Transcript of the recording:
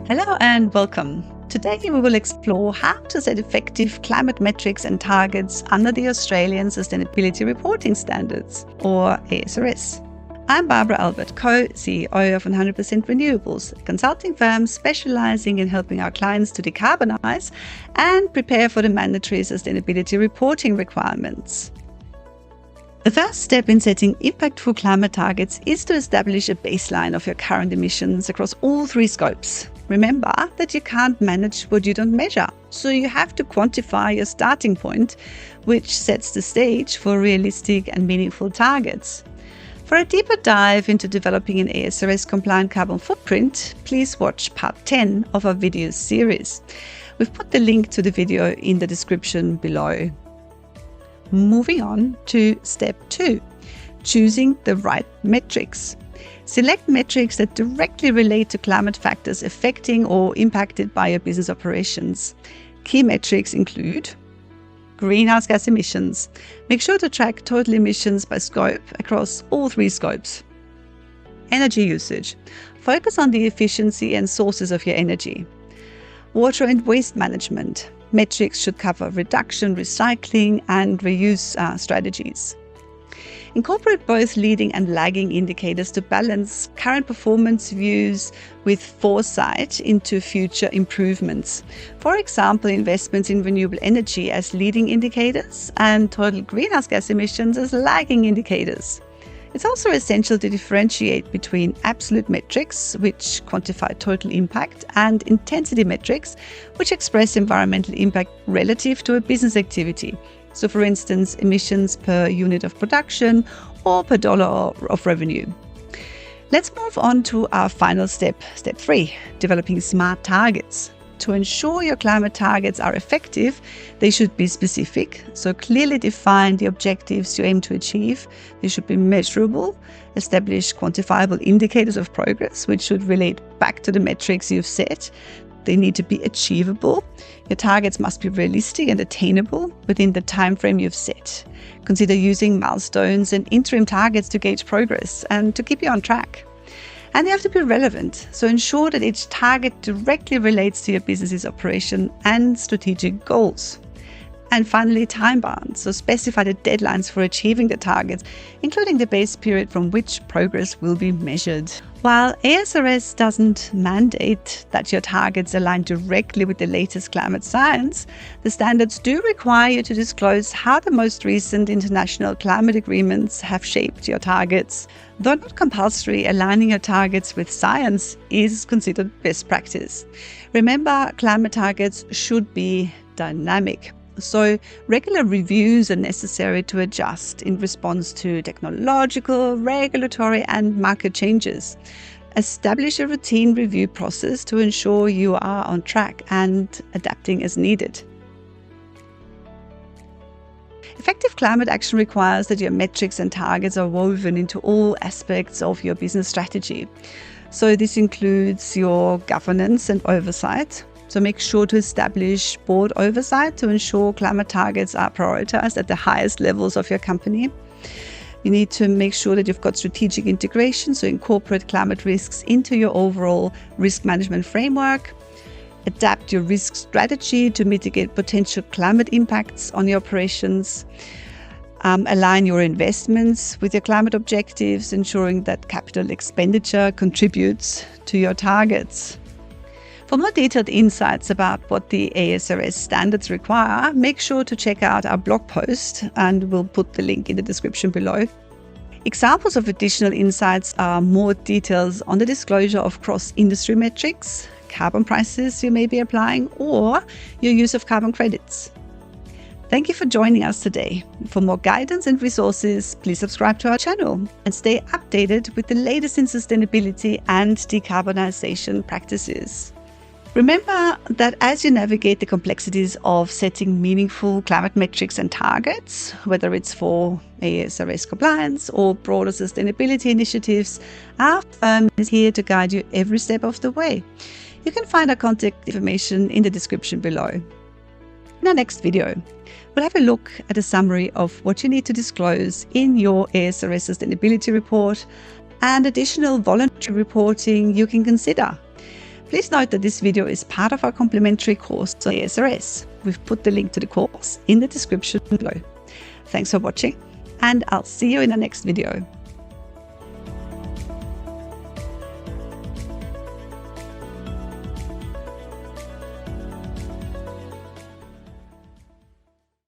Hello and welcome. Today we will explore how to set effective climate metrics and targets under the Australian Sustainability Reporting Standards, or ASRS. I'm Barbara Albert, co-CEO of 100% Renewables, a consulting firm specialising in helping our clients to decarbonise and prepare for the mandatory sustainability reporting requirements. The first step in setting impactful climate targets is to establish a baseline of your current emissions across all three scopes. Remember that you can't manage what you don't measure, so you have to quantify your starting point, which sets the stage for realistic and meaningful targets. For a deeper dive into developing an ASRS-compliant carbon footprint, please watch part 10 of our video series. We've put the link to the video in the description below. Moving on to step 2, choosing the right metrics. Select metrics that directly relate to climate factors affecting or impacted by your business operations. Key metrics include greenhouse gas emissions. Make sure to track total emissions by scope across all three scopes. Energy usage. Focus on the efficiency and sources of your energy. Water and waste management. Metrics should cover reduction, recycling, and reuse strategies. Incorporate both leading and lagging indicators to balance current performance views with foresight into future improvements. For example, investments in renewable energy as leading indicators and total greenhouse gas emissions as lagging indicators. It's also essential to differentiate between absolute metrics, which quantify total impact, and intensity metrics, which express environmental impact relative to a business activity. So, for instance, emissions per unit of production or per dollar of revenue. Let's move on to our final step, step 3, developing smart targets. To ensure your climate targets are effective, they should be specific, so clearly define the objectives you aim to achieve. They should be measurable, establish quantifiable indicators of progress, which should relate back to the metrics you've set. They need to be achievable. Your targets must be realistic and attainable within the time frame you've set. Consider using milestones and interim targets to gauge progress and to keep you on track. And they have to be relevant, so ensure that each target directly relates to your business's operation and strategic goals. And finally, time-bound, so specify the deadlines for achieving the targets, including the base period from which progress will be measured. While ASRS doesn't mandate that your targets align directly with the latest climate science, the standards do require you to disclose how the most recent international climate agreements have shaped your targets. Though not compulsory, aligning your targets with science is considered best practice. Remember, climate targets should be dynamic. So regular reviews are necessary to adjust in response to technological, regulatory, and market changes. Establish a routine review process to ensure you are on track and adapting as needed. Effective climate action requires that your metrics and targets are woven into all aspects of your business strategy. So this includes your governance and oversight. So make sure to establish board oversight to ensure climate targets are prioritized at the highest levels of your company. You need to make sure that you've got strategic integration, so incorporate climate risks into your overall risk management framework. Adapt your risk strategy to mitigate potential climate impacts on your operations. Align your investments with your climate objectives, ensuring that capital expenditure contributes to your targets. For more detailed insights about what the ASRS standards require, make sure to check out our blog post, and we'll put the link in the description below. Examples of additional insights are more details on the disclosure of cross-industry metrics, carbon prices you may be applying, or your use of carbon credits. Thank you for joining us today. For more guidance and resources, please subscribe to our channel and stay updated with the latest in sustainability and decarbonization practices. Remember that as you navigate the complexities of setting meaningful climate metrics and targets, whether it's for ASRS compliance or broader sustainability initiatives, our firm is here to guide you every step of the way. You can find our contact information in the description below. In our next video, we'll have a look at a summary of what you need to disclose in your ASRS sustainability report and additional voluntary reporting you can consider. Please note that this video is part of our complimentary course on ASRS. We've put the link to the course in the description below. Thanks for watching, and I'll see you in the next video.